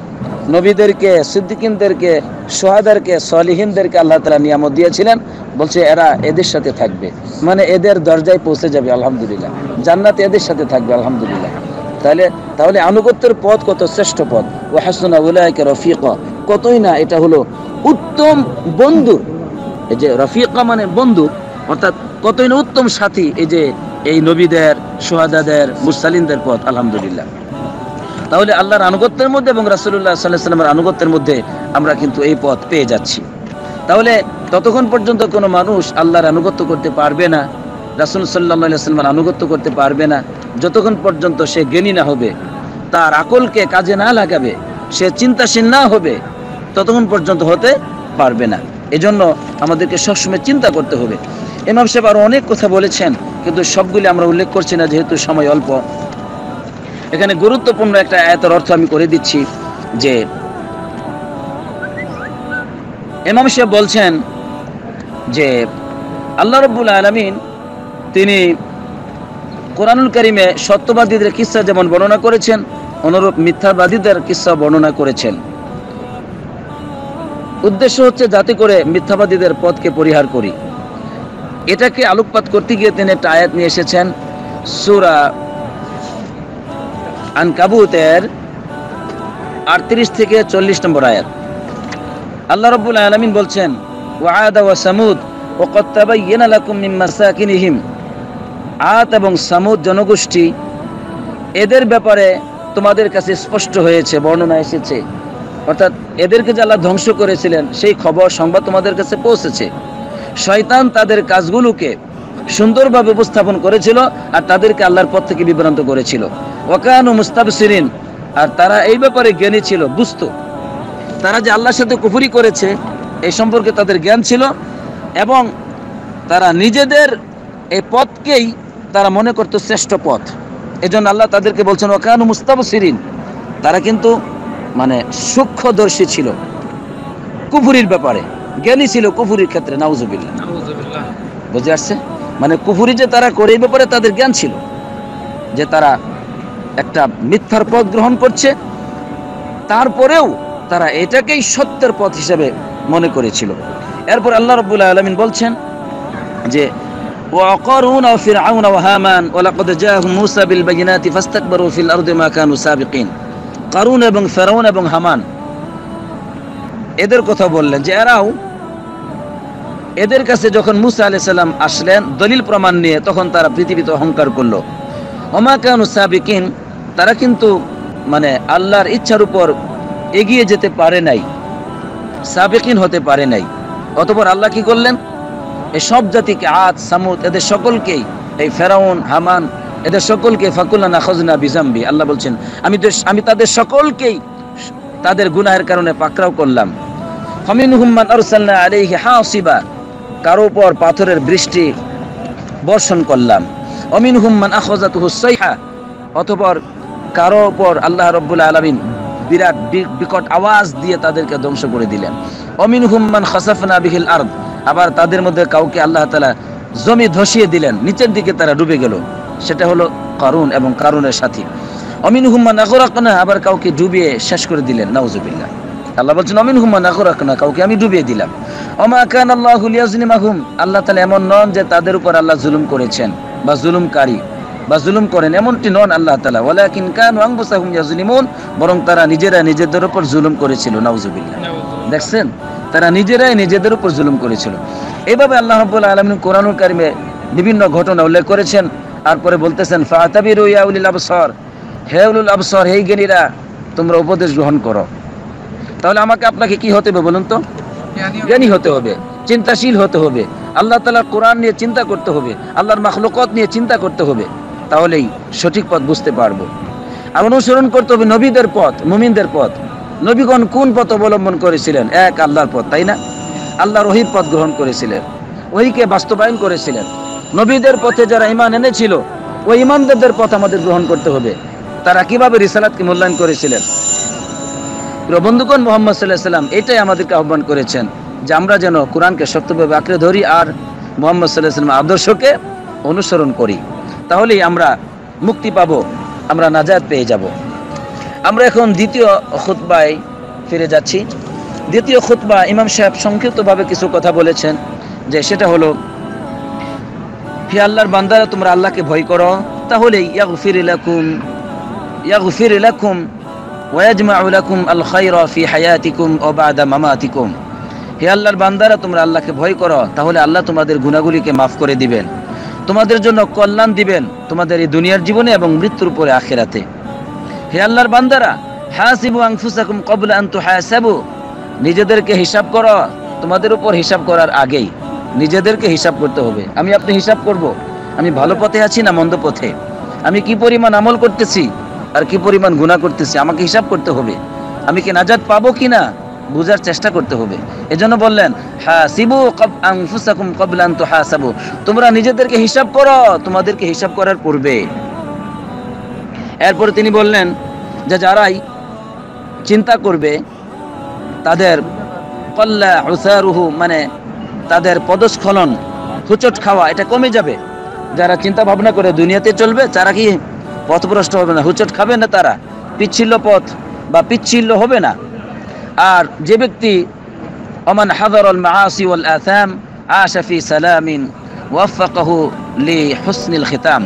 নবীদেরকে, সিদ্দিকিনদেরকে, শুহাদারকে, সালিহিনদেরকে আল্লাহ তাআলা নিয়ামত দিয়েছিলেন। বলছে এরা এদের সাথে থাকবে, মানে এদের দরজায় পৌঁছে যাবে আলহামদুলিল্লাহ, জান্নাতে এদের সাথে থাকবে আলহামদুলিল্লাহ। তাহলে আনুগত্যের পথ কত শ্রেষ্ঠ পথ। ওয়া হাসুনা উলাইকা রাফীকা, কতই না এটা হলো উত্তম বন্ধু। এই যে রাফীকা মানে বন্ধু, অর্থাৎ কতই না উত্তম সাথী এই নবীদের, শুহাদাদের, মুরসালিনদের পথ আলহামদুলিল্লাহ। তাহলে আল্লাহর আনুগত্যের মধ্যে এবং রাসূলুল্লাহ সাল্লাল্লাহু আলাইহি ওয়াসাল্লামের আনুগত্যের মধ্যে আমরা কিন্তু এই পথ পেয়ে যাচ্ছি। তাহলে ততক্ষণ পর্যন্ত কোনো মানুষ আল্লাহর আনুগত্য করতে পারবে না, রাসূল সাল্লাল্লাহু আলাইহি ওয়াসাল্লামের আনুগত্য করতে পারবে না, যতক্ষণ পর্যন্ত সে জ্ঞানী না হবে, তার আকলকে কাজে না লাগাবে, সে চিন্তাশীল না হবে, ততক্ষণ পর্যন্ত হতে পারবে না। এজন্য আমাদেরকে সবসময় চিন্তা করতে হবে। ইমাম সাহেব আরো অনেক কথা বলেছেন, কিন্তু সবগুলি আমরা উল্লেখ করছি না যেহেতু সময় অল্প। এখানে গুরুত্বপূর্ণ একটা আয়াতের অর্থ আমি করে দিচ্ছি যে ইমাম সাহেব বলছেন যে আল্লাহ রাব্বুল আলামিন তিনি কোরআনুল কারীমে সত্যবাদীদের কিসসা যেমন বর্ণনা করেছেন, অনুরূপ মিথ্যাবাদীদের কিসসা বর্ণনা করেছেন। উদ্দেশ্য হচ্ছে যাতে করে মিথ্যাবাদীদের পথকে পরিহার করি। এটাকে আলোকপাত করতে গিয়ে তিনি একটা আয়াত নিয়ে এসেছেন, সূরা আনকাবুতের 38 থেকে 40 নম্বর আয়াত। আল্লাহ রাব্বুল আলামিন বলছেন ওয়া আদ ওয়া সামুদ ওয়া ক্বাদ তাবায়্যানা লাকুম মিন মাসাকিনিহিম। আদ এবং সামুদ জনগোষ্ঠী, এদের ব্যাপারে তোমাদের কাছে স্পষ্ট হয়েছে, বর্ণনা এসেছে, অর্থাৎ এদেরকে যে আল্লাহ ধ্বংস করেছিলেন সেই খবর সংবাদ তোমাদের কাছে পৌঁছেছে। শয়তান তাদের কাজগুলোকে সুন্দরভাবে উপস্থাপন করেছিল আর তাদেরকে আল্লাহর পথ থেকে বিভ্রান্ত করেছিল। ওয়া কানু মুস্তাবসিরিন, আর তারা এই ব্যাপারে জ্ঞানী ছিল, বুঝতো তারা যে আল্লাহর সাথে কুফরি করেছে এই সম্পর্কে তাদের জ্ঞান ছিল, এবং তারা নিজেদের এই পথকেই তারা মনে করত শ্রেষ্ঠ পথ। এজন্য আল্লাহ তাদেরকে বলছেন ওয়া কানু মুস্তাবসিরিন, তারা কিন্তু মানে সূক্ষ্মদর্শী ছিল কুফরির ব্যাপারে, জ্ঞানী ছিল কুফরির ক্ষেত্রে। নাউজুবিল্লাহ, বুঝে আসছে? মানে কুফরি যে তারা করে এই ব্যাপারে তাদের জ্ঞান ছিল, যে তারা একটা মিথ্যার পথ গ্রহণ করছে, তারপরেও তারা এটাকেই সত্যের পথ হিসেবে মনে করেছিল। এরপর আল্লাহ রাব্বুল আলামিন বলছেন যে ওয়া কারুন ওয়া ফিরআউন ওয়া হামান ওয়া লাকাদ জাআহুম মূসা বিল বায়িনাতি ফাস্তাকবারু ফিল আরদি মা কানু সাবিকিন। কারুন এবং ফিরআউন এবং হামান এদের কথা বললেন যে এদের কাছে যখন মূসা আলাইহিস সালাম আসলেন দলিল প্রমাণ নিয়ে, তখন তারা পৃথিবীতে অহংকার করলো। ওমা কানু সাবিকিন, তারা কিন্তু মানে আল্লাহর ইচ্ছার উপর এগিয়ে যেতে পারে নাই, সাবিকিন হতে পারে নাই। অতঃপর আল্লাহ কি করলেন? এই সব জাতিকে, আদ, সামুদ, এদের সকলকেই, এই ফেরাউন, হামান, এদের সকলকে ফাকুল্লান আখাযনা বিজামবি, আল্লাহ বলছেন আমি তাদের সকলকেই তাদের গুনাহের কারণে পাকড়াও করলাম। ফামিনহুম মান আরসালনা আলাইহি হাসিবা, কারো উপর পাথরের বৃষ্টি বর্ষণ করলাম। অমিনহুম মান আখাযাতুহু সাইহা, অতঃপর কারো উপর আল্লাহ রাব্বুল আলামিন বিরাট বিকট আওয়াজ দিয়ে তাদেরকে ধ্বংস করে দিলেন। অমিনহুম মান খাসাফনা বিহিল আরদ, আবার তাদের মধ্যে কাউকে আল্লাহ তাআলা জমি ধসিয়ে দিলেন, নিচের দিকে তারা ডুবে গেল। সেটা হলো কারুন এবং কারুনের সাথী। অমিনহুম মান আগরাকনা, আবার কাউকে ডুবিয়ে শেষ করে দিলেন, নাউজুবিল্লাহ। আল্লাহ বলছেন অমিনহুম মান আগরাকনা, কাউকে আমি ডুবিয়ে দিলাম। ওমা কানা আল্লাহু লিয়াজলিমাহুম, আল্লাহ তাআলা এমন নন যে তাদের উপর আল্লাহ জুলুম করেছেন বা জুলুমকারী বা জুলুম করেন, এমনটি নন আল্লাহ তাআলা। ওয়ালাকিন কানু আনফুসাহুম ইয়াজলিমুন, বরং তারা নিজেরা নিজেদের উপর জুলুম করেছিল, নাউজুবিল্লাহ। দেখছেন, তারা নিজেরাই নিজেদের উপর জুলুম করেছিল। এভাবে আল্লাহ রাব্বুল আলামিন কোরআনুল কারিমে বিভিন্ন ঘটনা উল্লেখ করেছেন। আর পরে বলতেছেন ফাতাবিরু ইয়া উলিল আবসার, হে উলুল আবসার, হে জ্ঞানীরা, তোমরা উপদেশ গ্রহণ করো। তাহলে আমাকে আপনাকে কি হতে হবে বলুন তো? জ্ঞানী হতে হবে, চিন্তাশীল হতে হবে, আল্লাহ তাআলার কোরআন নিয়ে চিন্তা করতে হবে, আল্লাহর মাখলুকাত নিয়ে চিন্তা করতে হবে, তাহলেই সঠিক পথ বুঝতে পারবো। আর অনুসরণ করতে হবে নবীদের পথ, মুমিনদের পথ। নবীগণ কোন পথ অবলম্বন করেছিলেন? এক আল্লাহর পথ, তাই না? আল্লাহর ওহীর পথ গ্রহণ করেছিলেন, ওহীকে বাস্তবায়ন করেছিলেন। নবীদের পথে যারা ঈমান এনেছিল, ওই ঈমানদারদের পথ আমাদের গ্রহণ করতে হবে। তারা কিভাবে রিসালাতকে মূল্যায়ন করেছিলেন? প্রিয় বন্ধুগণ, মুহাম্মদ সাল্লাল্লাহু আলাইহি ওয়াসাল্লাম এটাই আমাদেরকে আহ্বান করেছেন যে আমরা যেন কোরআনকে শক্তভাবে আঁকড়ে ধরি আর মুহাম্মদ সাল্লাল্লাহু আলাইহি ওয়াসাল্লামের আদর্শকে অনুসরণ করি। তাহলেই আমরা মুক্তি পাব, আমরা নাজাত পেয়ে যাব। আমরা এখন দ্বিতীয় খুতবায় ফিরে যাচ্ছি। দ্বিতীয় খুতবা ইমাম সাহেব সংক্ষিপ্তভাবে কিছু কথা বলেছেন, যে সেটা হলো, হে আল্লাহর বান্দারা, তোমরা আল্লাহকে ভয় করো, তাহলেই ইয়াগফির লাকুম ওয়া ইয়াজমাউ লাকুম আল খায়রা ফি হায়াতিকুম ওয়া বা'দা মামাতিকুম। হে আল্লাহর বান্দারা, তোমরা আল্লাহকে ভয় করো, তাহলে আল্লাহ তোমাদের গুনাহগুলিকে মাফ করে দিবেন, তোমাদের জন্য কল্যাণ দিবেন, তোমাদের এই দুনিয়ার জীবনে এবং মৃত্যুর পরে আখিরাতে। হে আল্লাহর বান্দারা, হাসিবু আনফুসাকুম ক্বাবলা আন তুহাসাবু, নিজেদেরকে হিসাব করো, তোমাদের উপর হিসাব করার আগেই নিজেদেরকে হিসাব করতে হবে। আমি আপনি হিসাব করব, আমি ভালো পথে আছি না মন্দ পথে, আমি কি পরিমাণ আমল করতেছি আর কি পরিমাণ গুনাহ করতেছি, আমাকে হিসাব করতে হবে। আমি কি নাজাত পাবো কিনা বুঝার চেষ্টা করতে হবে। এজন্য বললেন হাসিবু আনফুসাকুম ক্বাবলা আন তুহাসাবু, তোমরা নিজেদেরকে হিসাব করো, তোমাদেরকে হিসাব করার পূর্বে। এরপরে তিনি বললেন যে যারাই চিন্তা করবে তাদের কল্লা উসারুহু, মানে তাদের পদস্খলন, হুচট খাওয়া, এটা কমে যাবে। যারা চিন্তা ভাবনা করে দুনিয়াতে চলবে, তারা কি পথভ্রষ্ট হবে না, হুচট খাবে না, তারা পিচ্ছিল পথ বা পিচ্ছিল হবে না। আর যে ব্যক্তি ওমান হাযারাল মাআসি ওয়াল আথাম আশা ফি সালামিন ওয়াফাকাহু লিহুসনিল খিতাম,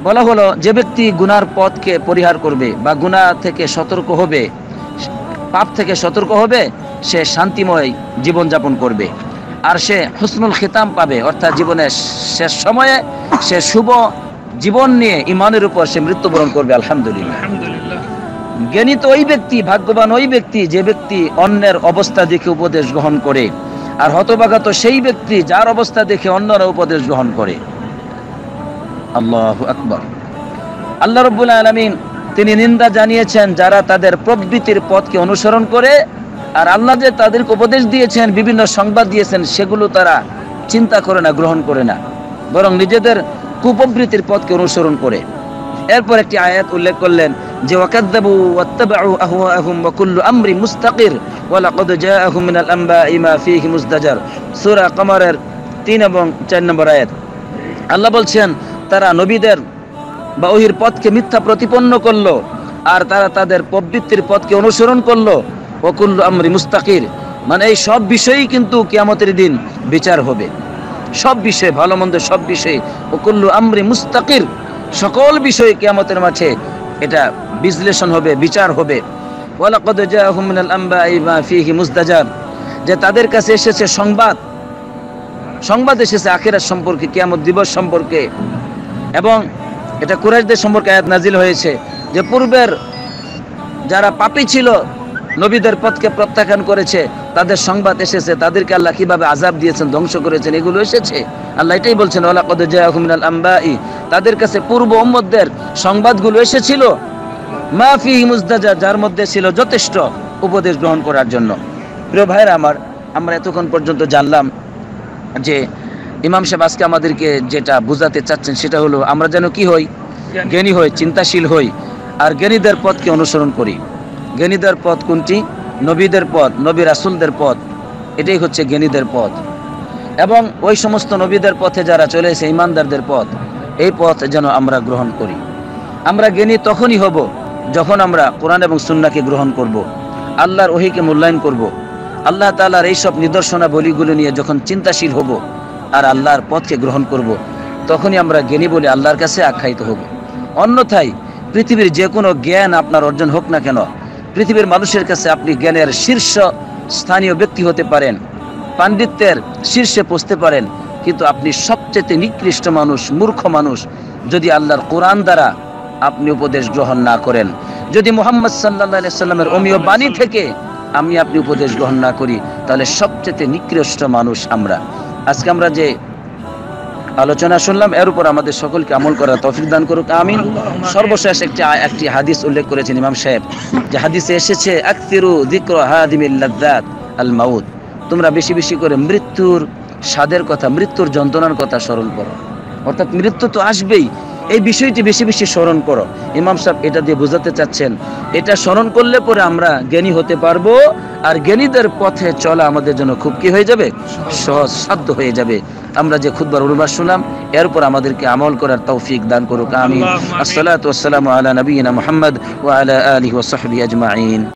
বলা হলো যে ব্যক্তি গুনার পথকে পরিহার করবে বা গুনাহ থেকে সতর্ক হবে, পাপ থেকে সতর্ক হবে, সে শান্তিময় জীবনযাপন করবে আর সে হুসনুল খিতাম পাবে, অর্থাৎ জীবনের শেষ সময়ে সে শুভ জীবন নিয়ে ইমানের উপর সে মৃত্যুবরণ করবে। আলহামদুলিল্লাহ। জ্ঞানী তো ওই ব্যক্তি, ভাগ্যবান ওই ব্যক্তি যে ব্যক্তি অন্যের অবস্থা দেখে উপদেশ গ্রহণ করে, আর হতভাগা তো সেই ব্যক্তি যার অবস্থা দেখে অন্যরা উপদেশ গ্রহণ করে। আল্লাহু আকবার। আল্লাহ রাব্বুল আলামিন তিনি নিন্দা জানিয়েছেন যারা তাদের প্রবৃত্তির পথকে অনুসরণ করে, আর আল্লাহ যে তাদেরকে উপদেশ দিয়েছেন, বিভিন্ন সংবাদ দিয়েছেন, সেগুলো তারা চিন্তা করে না, গ্রহণ করে না, বরং নিজেদের কুপ্রবৃত্তির পথকে অনুসরণ করে। এরপর একটি আয়াত উল্লেখ করলেন যে ওয়াকাযযাবু ওয়াত্তাবাউ আহওয়াআহুম ওয়া কুল্লু আমরিন মুস্তাকির ওয়া লাকাদ জাআহুম মিনাল আনবাই মা ফীহি মুজদাজার। সূরা কমরের 3 এবং 4 নম্বর আয়াত। আল্লাহ বলছেন তারা নবীদের বা ওহির পথকে মিথ্যা প্রতিপন্ন করলো, আর তারা তাদের প্রবৃত্তির পথকে অনুসরণ করলো। ওয়া কুল্লু আমরি মুস্তাকির, মানে এই সব বিষয়ই কিন্তু কিয়ামতের দিন বিচার হবে, সব বিষয়, ভালো মন্দ সব বিষয়। ওয়া কুল্লু আমরি মুস্তাকির, সকল বিষয় কিয়ামতের মাঠে এটা বিশ্লেষণ হবে, বিচার হবে। ওয়া লাকাদ জাআহুম মিনাল আনবাই মা ফীহি মুজদাজার, যে তাদের কাছে এসেছে সংবাদ এসেছে আখিরাত সম্পর্কে, কিয়ামত দিবস সম্পর্কে। এবং এটা কুরাইশদের সম্পর্কে আয়াত নাজিল হয়েছে যে পূর্বের যারা পাপী ছিল, নবীদের পথকে প্রত্যাখ্যান করেছে, তাদের সংবাদ এসেছে, তাদেরকে আল্লাহ কিভাবে আযাব দিয়েছেন, ধ্বংস করেছেন, এগুলো এসেছে। আল্লাহ এটাই বলছেন ওয়া লাকাদ জাআহুম মিনাল আনবাই, তাদের কাছে পূর্ব উম্মতদের সংবাদগুলো এসেছিল, মা ফীহি মুজদাজার, যার মধ্যে ছিল যথেষ্ট উপদেশ গ্রহণ করার জন্য। প্রিয় ভাইরা আমার, আমরা এতক্ষণ পর্যন্ত জানলাম যে ইমাম সাহেব আজকে আমাদেরকে যেটা বুঝাতে চাচ্ছেন সেটা হলো আমরা যেন কি হই, জ্ঞানী হই, চিন্তাশীল হই, আর জ্ঞানীদের পথকে অনুসরণ করি। জ্ঞানীদের পথ কোনটি? নবীদের পথ, নবী রাসূলদের পথ, এটাই হচ্ছে জ্ঞানীদের পথ। এবং ওই সমস্ত নবীদের পথে যারা চলেছে, ইমানদারদের পথ, এই পথ যেন আমরা গ্রহণ করি। আমরা জ্ঞানী তখনই হব যখন আমরা কোরআন এবং সুন্নাহকে গ্রহণ করব, আল্লাহর ওহীকে মূল্যায়ন করব, আল্লাহ তাআলার এইসব নিদর্শনাবলীগুলো নিয়ে যখন চিন্তাশীল হব আর আল্লাহর পথকে গ্রহণ করব, তখনই আমরা জ্ঞানী বলে আল্লাহর কাছে আখ্যায়িত হব। অন্যথায় পৃথিবীর যে কোনো জ্ঞান আপনার অর্জন হোক না কেন, পৃথিবীর মানুষের কাছে আপনি জ্ঞানের শীর্ষ স্থানীয় ব্যক্তি হতে পারেন, পাণ্ডিত্যের শীর্ষে পৌঁছতে পারেন, কিন্তু আপনি সবচেয়ে নিকৃষ্ট মানুষ, মূর্খ মানুষ যদি আল্লাহর কোরআন দ্বারা আপনি উপদেশ গ্রহণ না করেন, যদি মুহাম্মদ সাল্লাল্লাহু আলাইহি সাল্লামের অমীয় বাণী থেকে আপনি উপদেশ গ্রহণ না করি, তাহলে সবচেয়ে নিকৃষ্ট মানুষ আমরা। আজকে আমরা যে আলোচনা শুনলাম এর উপর আমাদের সকলকে আমল করার তৌফিক দান করুক, আমিন। সর্বশেষ একটি হাদিস উল্লেখ করেছেন ইমাম সাহেব, যে হাদিসে এসেছে আকসিরু যিকরা হাদিমিল লাযযাত আল মাউত, তোমরা বেশি বেশি করে মৃত্যুর স্বাদের কথা, মৃত্যুর যন্ত্রণার কথা স্মরণ করো, অর্থাৎ মৃত্যু তো আসবেই, এই বিষয়টি বেশি বেশি স্মরণ করো। ইমাম সাহেব এটা দিয়ে বোঝাতে চাচ্ছেন এটা স্মরণ করলে পরে আমরা জ্ঞানী হতে পারবো, আর জ্ঞানীদের পথে চলা আমাদের জন্য খুব কি হয়ে যাবে, সহজ সাধ্য হয়ে যাবে। আমরা যে খুতবার অনুবাদ শুনলাম এর উপর আমাদেরকে আমল করার তৌফিক দান করুক, আমিন। আসসালাতু ওয়াসসালামু আলা নবিয়িনা মুহাম্মদ ওয়া আলা আলিহি ওয়া সাহবিহি আজমাইন।